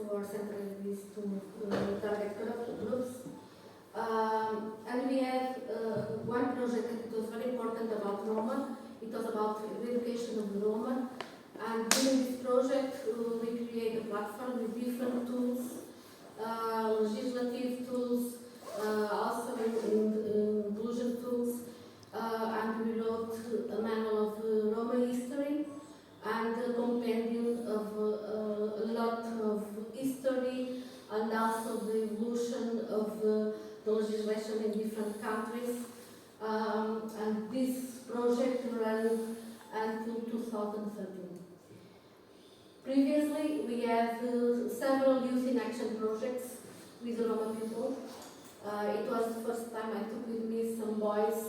for centering these two target groups. And we have one project that was very important about Roma. It was about the education of the Roma. And during this project, we create a platform with different tools, legislative tools, also inclusion tools, and we wrote a manual of Roma history and a compendium of a lot of history and also the evolution of the legislation in different countries. And this project ran until 2013. Previously, we had several youth in action projects with the Roma people. It was the first time I took with me some boys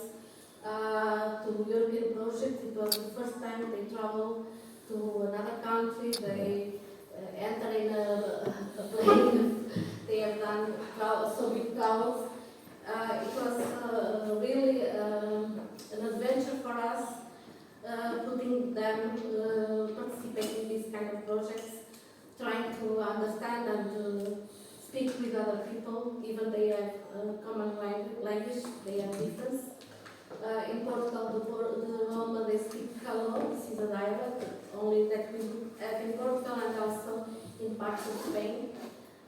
to European projects. It was the first time they traveled to another country. They enter in a plane. They have done so big travels. It was really an adventure for us, putting them participating in these kind of projects, trying to understand and speak with other people, even they have common language, they have difference. In Portugal, the Roma, they speak Caló, this is a dialect, only that we have in Portugal and also in parts of Spain.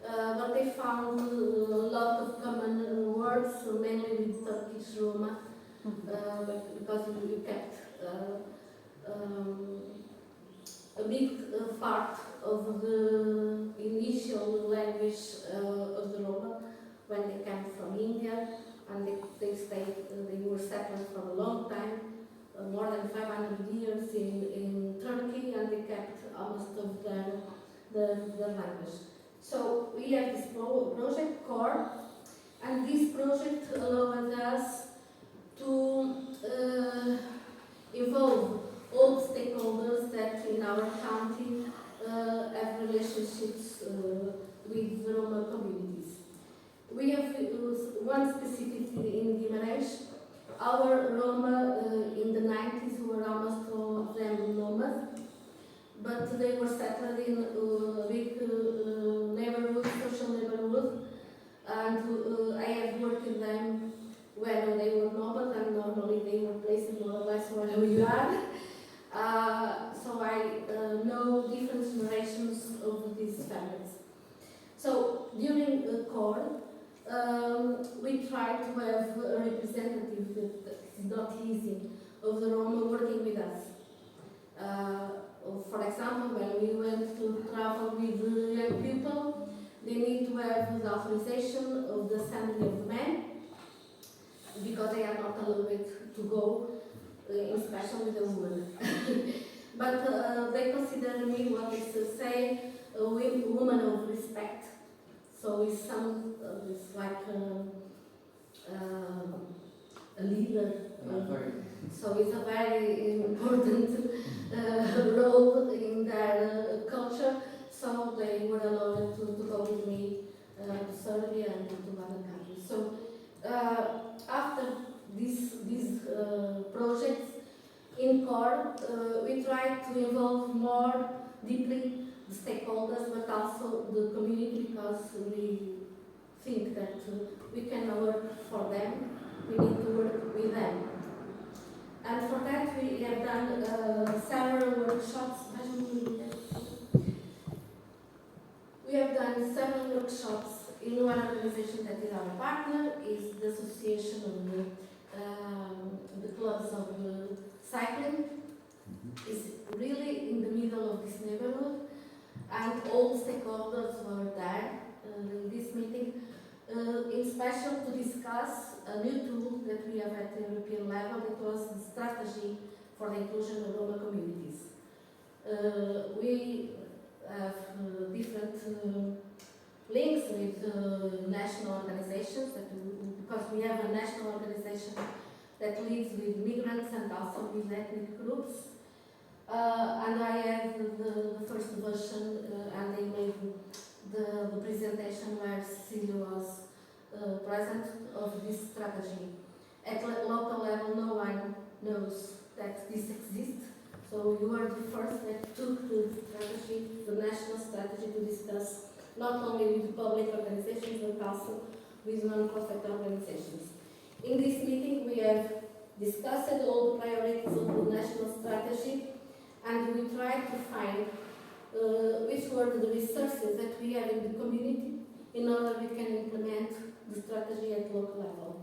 But they found a lot of common words, mainly with Turkish Roma, because we kept a big part of the initial language of the Roma when they came from India, and they stayed, they were settled for a long time, more than 500 years in Turkey, and they kept almost of their language. So we have this project core, and this project allowed us to involve all stakeholders that in our county have relationships with the Roma communities. We have one specifically in Guimarães. Our Roma in the 90s were almost all of them nomads, but they were settled in a big neighborhood, social neighborhood, and I have worked with them when they were nomads, and normally they were placed more or less where we are. So I know different generations of these families. So during the core, we try to have a representative, that is not easy, of the Roma working with us. For example, when we went to travel with young people, they need to have the authorization of the assembly of the men, because they are not allowed to go, especially with a woman. But they consider me what they say a woman of respect. So it's like a leader. So it's a very important role in their culture. So they were allowed to go with me to Serbia and to other countries. So after these projects in core, we try to involve more deeply the stakeholders, but also the community, because we think that we cannot work for them, we need to work with them. And for that we have done several workshops. We have done several workshops in one organization that is our partner, is the Association of the Clubs of Cycling. Is really in the middle of this neighborhood, and all stakeholders were there in this meeting, in special to discuss a new tool that we have at the European level. It was the strategy for the inclusion of Roma communities. We have different links with national organizations, because we have a national organization that leads with migrants and also with ethnic groups. And I have the first version, and they made the presentation where Cecilia was present of this strategy. At local level, no one knows that this exists. So you are the first that took the strategy, the national strategy, to discuss not only with public organizations but also with non-profit organizations. In this meeting we have discussed all the priorities of the national strategy, and we tried to find which were the resources that we have in the community in order we can implement the strategy at local level.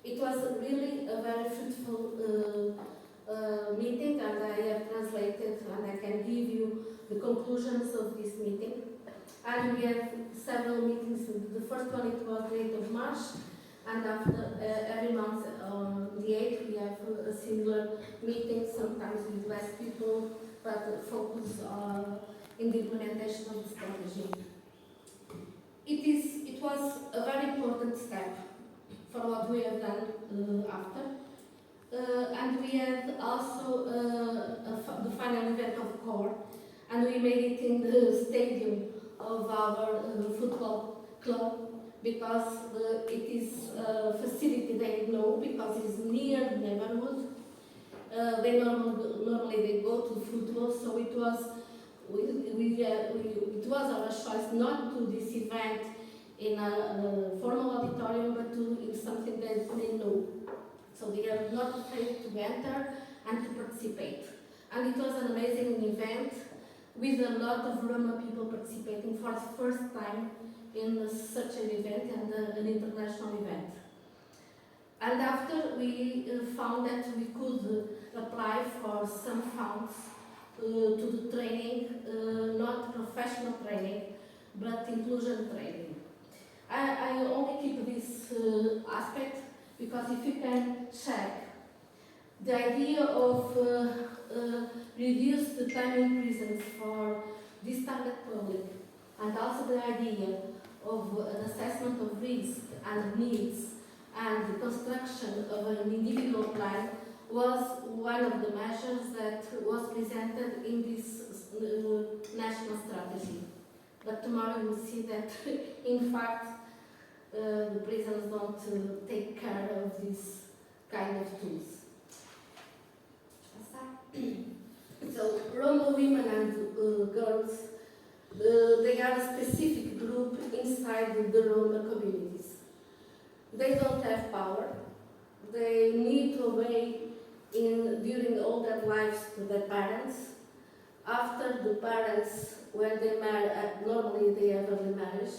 It was really a very fruitful meeting, and I have translated and I can give you the conclusions of this meeting. And we had several meetings. The first one, it was the 8th of March, and after every month on the 8th we have a similar meeting, sometimes with less people, but focus in the implementation of the strategy. It was a very important step for what we have done after. And we had also the final event of CORE, and we made it in the stadium of our football club, because it is a facility they know, because it is near the neighborhood. Normally they go to football, so it was it was our choice not to this event in a formal auditorium, but in something that they know. So they are not afraid to enter and to participate. And it was an amazing event with a lot of Roma people participating for the first time in such an event, and an international event. And after we found that we could apply for some funds to the training, not professional training, but inclusion training. I only keep this aspect because if you can check the idea of reduce the time in prisons for this target public, and also the idea of an assessment of risk and needs and the construction of an individual plan was one of the measures that was presented in this national strategy. But tomorrow you'll see that in fact the prisons don't take care of this kind of tools. So Roma women and girls, they are a specific group inside the Roma communities. They don't have power. They need to obey during all their lives to their parents. After the parents, when they marry, normally they have early marriage,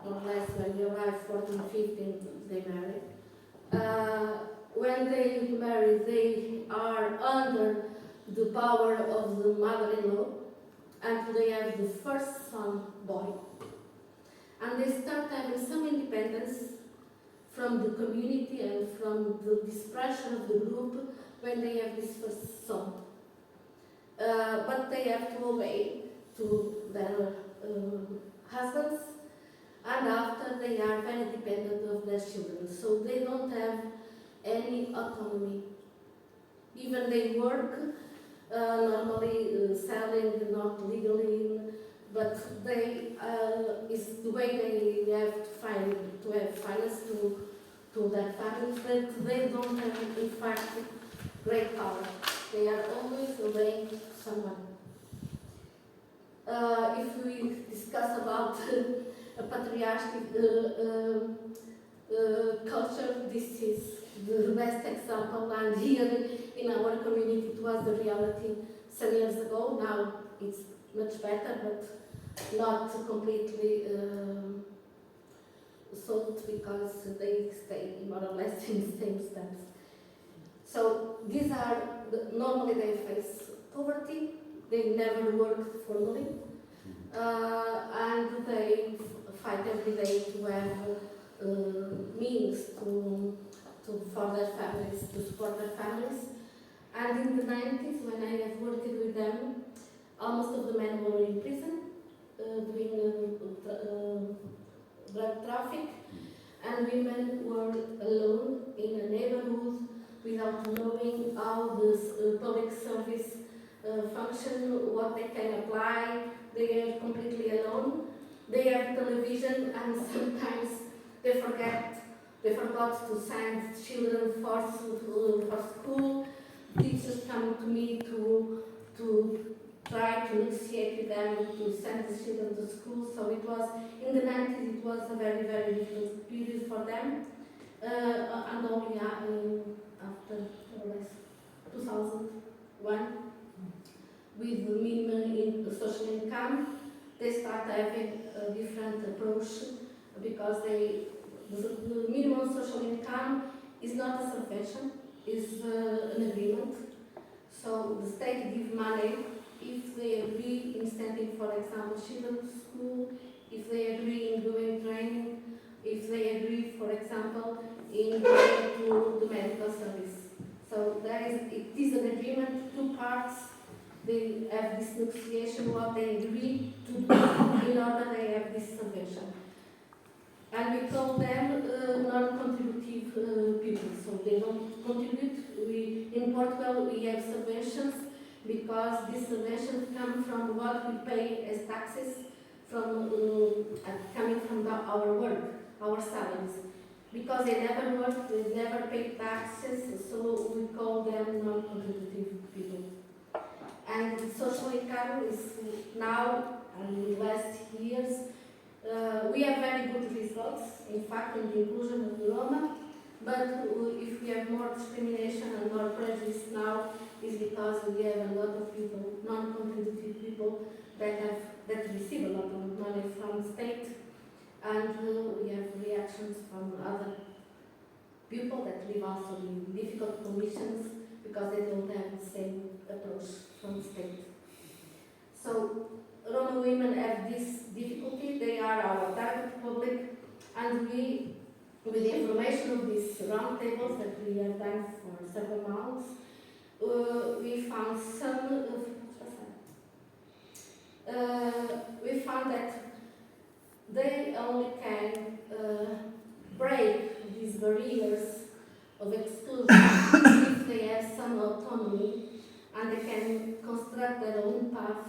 unless when you arrive 14, 15, they marry. When they marry, they are under the power of the mother-in-law, and they have the first son, boy. And they start having some independence from the community and from this pressure of the group when they have this first son. But they have to obey to their husbands, and after they are very dependent of their children, so they don't have any autonomy. Even they work, normally selling, not legally, but they is the way they have to have finance to their families, but they don't have in fact great power. They are always obeying someone. If we discuss about a patriarchal culture, this is the best example, and here in our community it was the reality some years ago. Now it's much better, but not completely solved, because they stay more or less in the same steps. So these are, normally they face poverty, they never work formally, and they fight every day to have means for their families, to support their families. And in the 90s, when I have worked with them, almost of the men were in prison doing drug traffic, and women were alone in a neighborhood without knowing how this public service function, what they can apply. They are completely alone. They have television, and sometimes they forgot to send children for school. Teachers come to me to try to negotiate with them to send the children to school. So it was, in the 90s, it was a very, very difficult period for them. And only after more or less 2001, with the minimum in social income, they start having a different approach because the minimum social income is not a subvention, is an agreement. So the state gives money if they agree in sending, for example, children to school, if they agree in doing training, if they agree, for example, in going to the medical service. So it is an agreement, two parts. They have this negotiation, what they agree to do in order they have this subvention. And we call them non-contributive people, so they don't contribute. In Portugal we have subventions because these subventions come from what we pay as taxes from coming from our work, our salaries. Because they never work, they never pay taxes, so we call them non-contributive people. And social income is now, and in the last years, we have very good results, in fact, in the inclusion of the Roma, but if we have more discrimination and more prejudice now, is because we have a lot of people, non-contributive people, that receive a lot of money from the state, and we have reactions from other people that live also in difficult conditions because they don't have the same approach from the state. So Roma women have this difficulty, they are our target public, and we, with the information of these roundtables that we have done for several months, we found that they only can break these barriers of exclusion if they have some autonomy and they can construct their own path,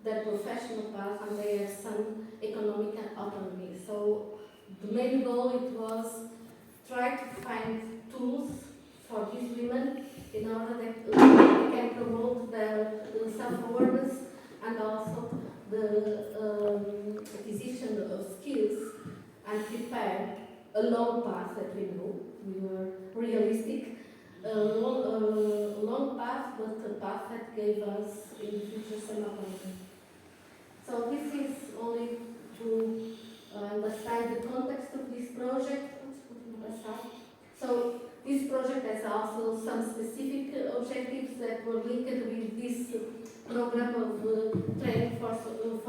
their professional path, and they have some economic autonomy. So the main goal it was try to find tools for these women in order that they can promote their self-awareness and also the acquisition of skills and prepare a long path that we know. We were realistic, a long path, but a path that gave us in the future some autonomy. So this is only to understand the context of this project. So this project has also some specific objectives that were linked with this program of training for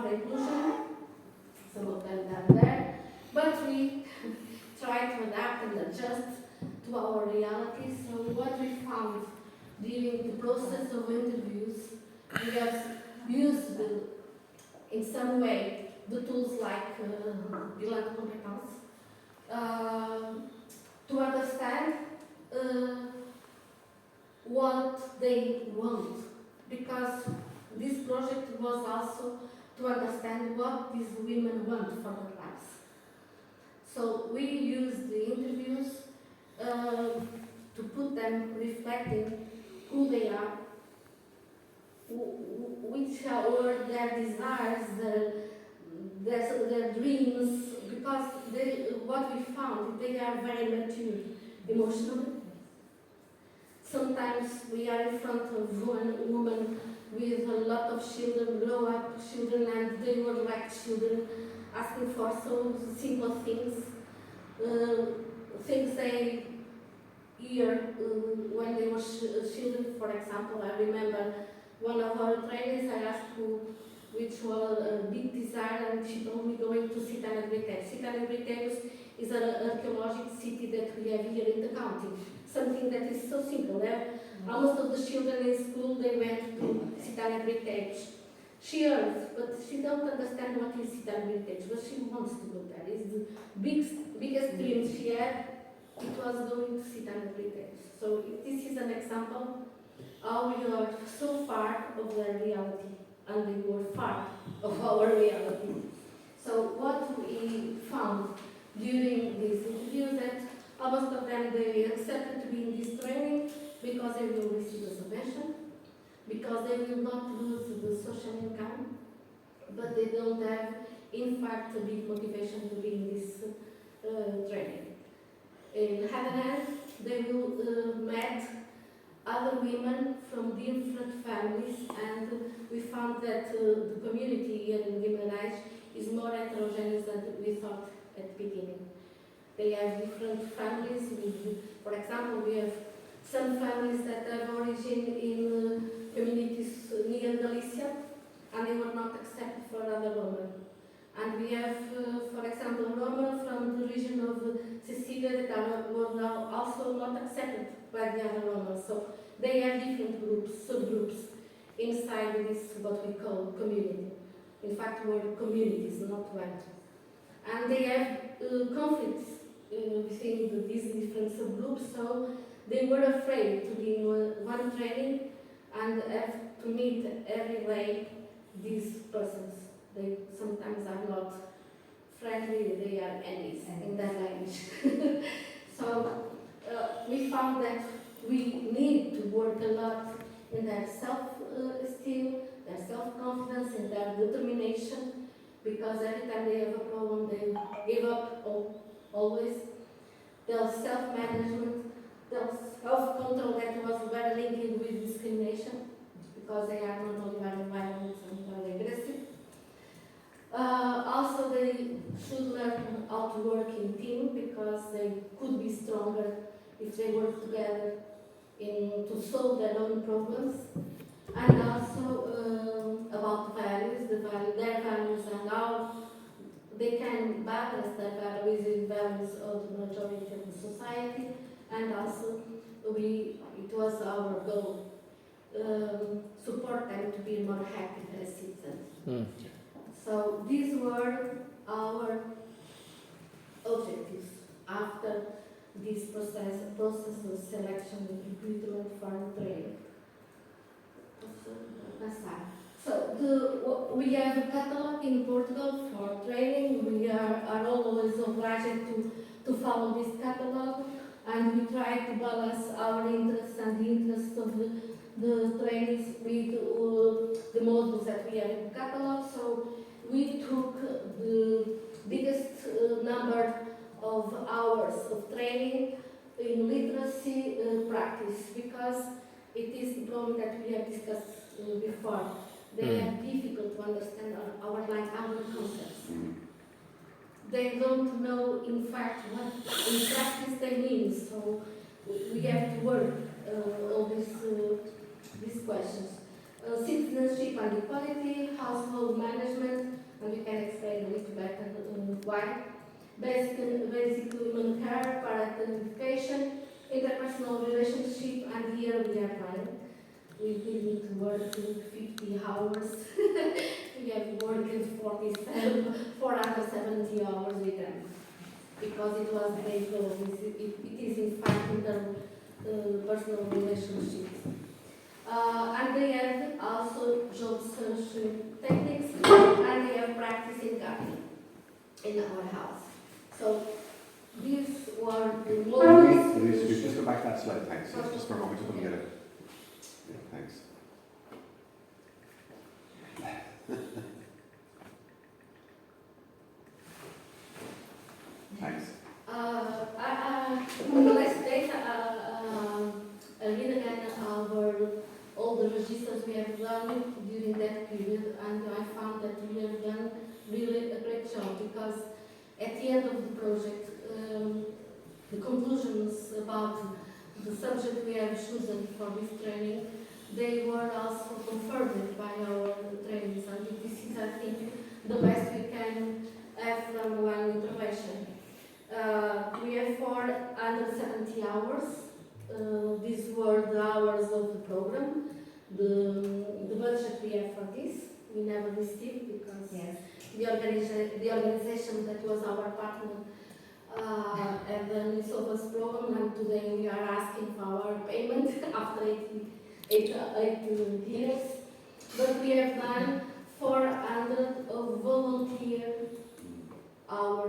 inclusion. Some of them are there, but we try to adapt and adjust to our reality. So what we found during the process of interviews, we have used in some way the tools like bilan de compétences to understand what they want, because this project was also to understand what these women want for their lives. So we used the interviews to put them reflecting who they are, which were their desires, their dreams, because what we found, they are very mature emotionally. Sometimes we are in front of one woman with a lot of children, grow-up children, and they were like children, asking for so simple things, things they hear when they were children. For example, I remember one of our trainers, I asked which was a big desire, and she told me going to Citana Briteiros. Citana Briteiros is an archaeological city that we have here in the county. Something that is so simple. Almost of the children in school, they went to Citana Briteiros. She heard, but she don't understand what is Citana Briteiros, but she wants to go there. It's the biggest dream she had. It was going to Citana Briteiros. So this is an example how we are so far of their reality, and they were far of our reality. So what we found during these interviews, that most of them, they accepted to be in this training because they will receive a subvention. because they will not lose the social income, but they don't have, in fact, a big motivation to be in this training. In the other hand, they will meet other women from different families, and we found that the community here in Guimarães is more heterogeneous than we thought at the beginning. They have different families. For example, we have some families that have origin in communities near Galicia, and they were not accepted for other Roma. And we have, for example, Roma from the region of Sicilia that were now also not accepted by the other Roma. So they have different groups, subgroups, inside this, what we call community. In fact, we're communities, not one. And they have conflicts within these different subgroups, so they were afraid to be in one training and have to meet every day these persons. They sometimes are not friendly, they are enemies in that language. So we found that we need to work a lot in their self-esteem, their self-confidence, in their determination, because every time they have a problem, they give up always. Their self-management, their self-control that was very linked with discrimination, because they are not only very violent and very aggressive. Also, they should learn how to work in team, because they could be stronger if they work together to solve their own problems. And also about values, their values and how they can balance their values with values of the majority of the society. And also, it was our goal, support them to be more happy as citizens. So these were our objectives after this process of selection and recruitment for training. So we have a catalog in Portugal for training. We are always obliged to follow this catalog, and we try to balance our interests and the interests of the trainees with the modules that we have in the catalog. So we took the biggest number of hours of training in literacy practice, because it is the problem that we have discussed before. They are difficult to understand our concepts. They don't know, in fact, what in practice they mean. So we have to work all these questions. Citizenship and equality, household management, and we can explain a little better why. Basic human care, parental education, interpersonal relationship, and here we are trying. We need to work 50 hours. We have worked 470 hours with them, because it was their goal. It is in fact interpersonal relationships. And they have also job search techniques, and they have practice in gardening in our house. So these were the models. Louise, just go back that slide, thanks. Just for a moment, we'll get it. Yeah, thanks. Thanks. Let's take again all the registers we have done during that period, and I found that we have done really a great job, because at the end of the project, the conclusions about the subject we have chosen for this training, they were also confirmed by our trainees, and this is, I think, the best we can have from one intervention. We have 470 hours. These were the hours of the program. The budget we have for this, we never received, because the organization that was our partner and then we solved this problem, and today we are asking for our payment after 8 years. But we have done 400 of volunteer hours